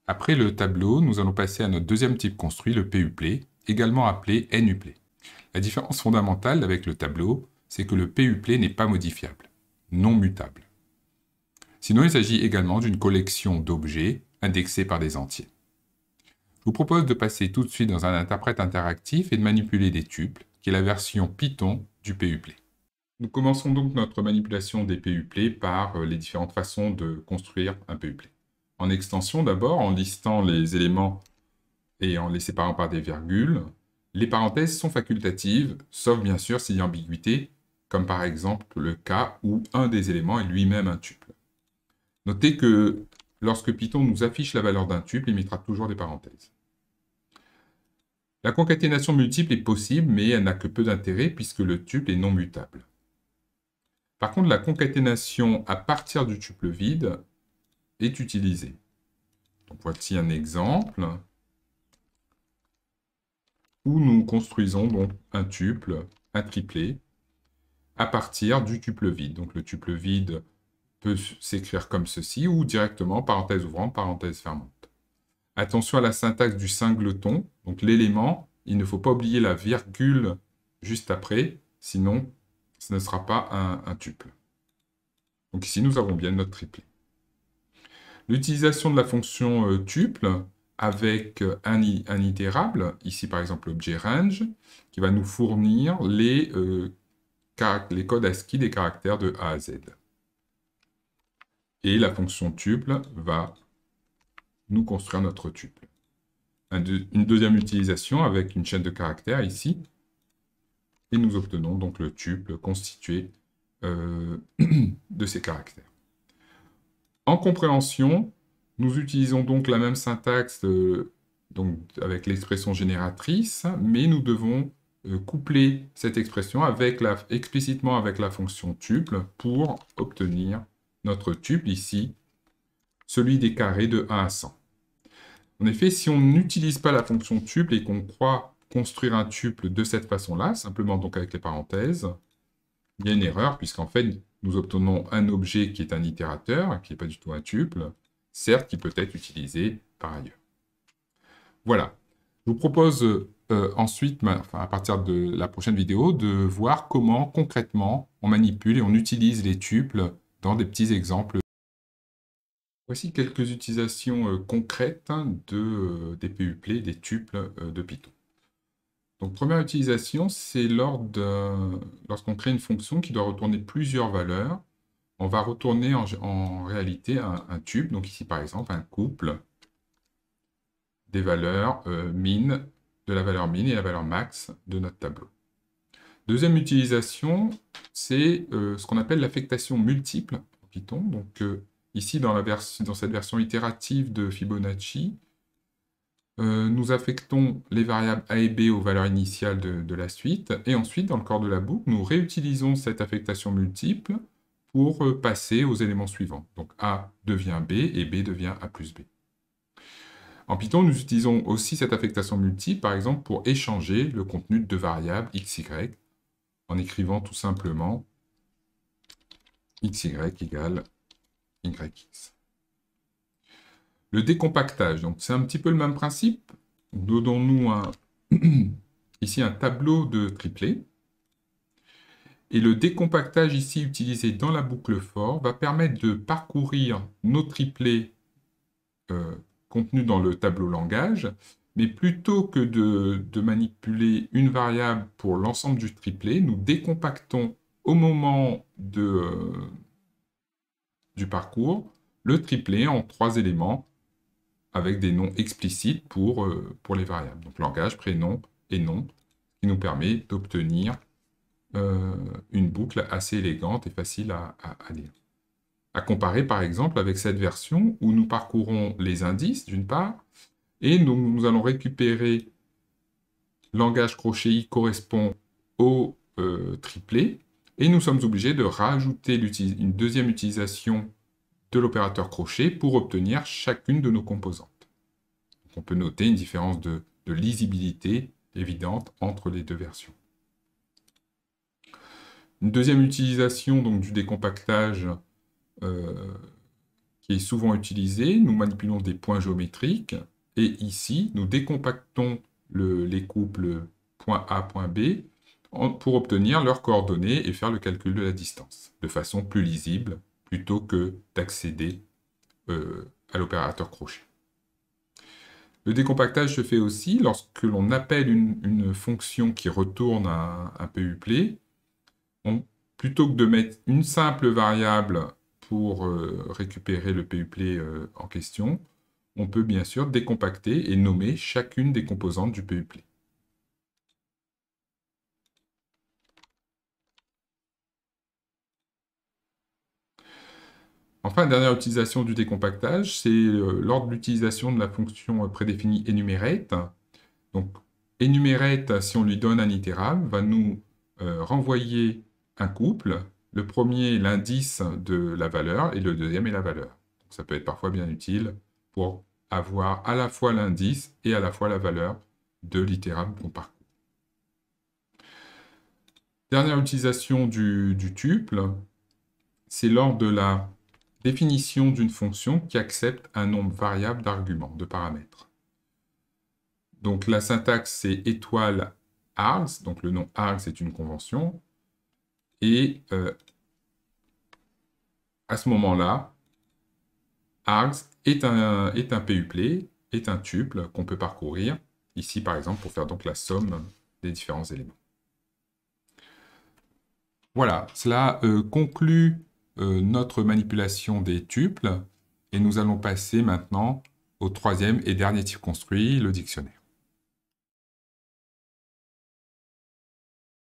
Après le tableau, nous allons passer à notre deuxième type construit, le PUPLE, également appelé NUPLE. La différence fondamentale avec le tableau, c'est que le PUPLE n'est pas modifiable, non mutable. Sinon, il s'agit également d'une collection d'objets indexés par des entiers. Je vous propose de passer tout de suite dans un interprète interactif et de manipuler des tuples, qui est la version Python du PUPLE. Nous commençons donc notre manipulation des PUPLE par les différentes façons de construire un PUPLE. En extension d'abord, en listant les éléments et en les séparant par des virgules. Les parenthèses sont facultatives, sauf bien sûr s'il y a ambiguïté, comme par exemple le cas où un des éléments est lui-même un tuple. Notez que lorsque Python nous affiche la valeur d'un tuple, il mettra toujours des parenthèses. La concaténation multiple est possible, mais elle n'a que peu d'intérêt puisque le tuple est non mutable. Par contre, la concaténation à partir du tuple vide est utilisée. Donc, voici un exemple où nous construisons donc un tuple, un triplet, à partir du tuple vide. Donc le tuple vide peut s'écrire comme ceci, ou directement parenthèse ouvrante, parenthèse fermante. Attention à la syntaxe du singleton. Donc l'élément, il ne faut pas oublier la virgule juste après, sinon ce ne sera pas un tuple. Donc ici, nous avons bien notre triplet. L'utilisation de la fonction tuple avec un itérable, ici par exemple l'objet range, qui va nous fournir les codes ASCII des caractères de A à Z. Et la fonction tuple va nous construire notre tuple. Une deuxième utilisation avec une chaîne de caractères ici, et nous obtenons donc le tuple constitué de ces caractères. En compréhension, nous utilisons donc la même syntaxe donc avec l'expression génératrice, mais nous devons coupler cette expression explicitement avec la fonction tuple pour obtenir notre tuple ici, celui des carrés de 1 à 100. En effet, si on n'utilise pas la fonction tuple et qu'on croit construire un tuple de cette façon-là, simplement donc avec les parenthèses, il y a une erreur, puisqu'en fait, nous obtenons un objet qui est un itérateur, qui n'est pas du tout un tuple, certes, qui peut être utilisé par ailleurs. Voilà. Je vous propose ensuite, à partir de la prochaine vidéo, de voir comment concrètement on manipule et on utilise les tuples dans des petits exemples. Voici quelques utilisations concrètes des PUPLE, des tuples de Python. Donc, première utilisation, c'est lorsqu'on crée une fonction qui doit retourner plusieurs valeurs. On va retourner en réalité un tuple, donc ici par exemple un couple des valeurs min, de la valeur min et la valeur max de notre tableau. Deuxième utilisation, c'est ce qu'on appelle l'affectation multiple en Python. Donc ici, dans cette version itérative de Fibonacci, nous affectons les variables a et b aux valeurs initiales de la suite, et ensuite, dans le corps de la boucle, nous réutilisons cette affectation multiple pour passer aux éléments suivants. Donc a devient b, et b devient a plus b. En Python, nous utilisons aussi cette affectation multiple, par exemple, pour échanger le contenu de deux variables x, y, en écrivant tout simplement xy égale yx. Le décompactage, donc c'est un petit peu le même principe. Donnons-nous ici un tableau de triplets. Et le décompactage ici utilisé dans la boucle for va permettre de parcourir nos triplets contenus dans le tableau langage, mais plutôt que de manipuler une variable pour l'ensemble du triplet, nous décompactons au moment du parcours le triplet en 3 éléments avec des noms explicites pour les variables. Donc langage, prénom et nom, qui nous permet d'obtenir une boucle assez élégante et facile à lire. À comparer par exemple avec cette version où nous parcourons les indices d'une part, et nous allons récupérer langage crochet i correspond au triplet, et nous sommes obligés de rajouter une deuxième utilisation de l'opérateur crochet pour obtenir chacune de nos composantes. Donc on peut noter une différence de lisibilité évidente entre les deux versions. Une deuxième utilisation donc, du décompactage qui est souvent utilisé. Nous manipulons des points géométriques. Et ici, nous décompactons les couples point A, point B pour obtenir leurs coordonnées et faire le calcul de la distance, de façon plus lisible, plutôt que d'accéder à l'opérateur crochet. Le décompactage se fait aussi lorsque l'on appelle une fonction qui retourne un PUPLE. Plutôt que de mettre une simple variable pour récupérer le PUPLE en question, on peut bien sûr décompacter et nommer chacune des composantes du PUPLE. Enfin, dernière utilisation du décompactage, c'est lors de l'utilisation de la fonction prédéfinie enumerate. Donc, enumerate, si on lui donne un itéral, va nous renvoyer un couple. Le premier, l'indice de la valeur, et le deuxième est la valeur. Donc, ça peut être parfois bien utile pour avoir à la fois l'indice et à la fois la valeur de l'itéral qu'on parcourt. Dernière utilisation du tuple, c'est lors de la définition d'une fonction qui accepte un nombre variable d'arguments, de paramètres. Donc la syntaxe, c'est étoile args, donc le nom args est une convention, et à ce moment-là, args est un PUPLE, est un tuple qu'on peut parcourir, ici par exemple pour faire donc la somme des différents éléments. Voilà, cela conclut notre manipulation des tuples, et nous allons passer maintenant au troisième et dernier type construit, le dictionnaire.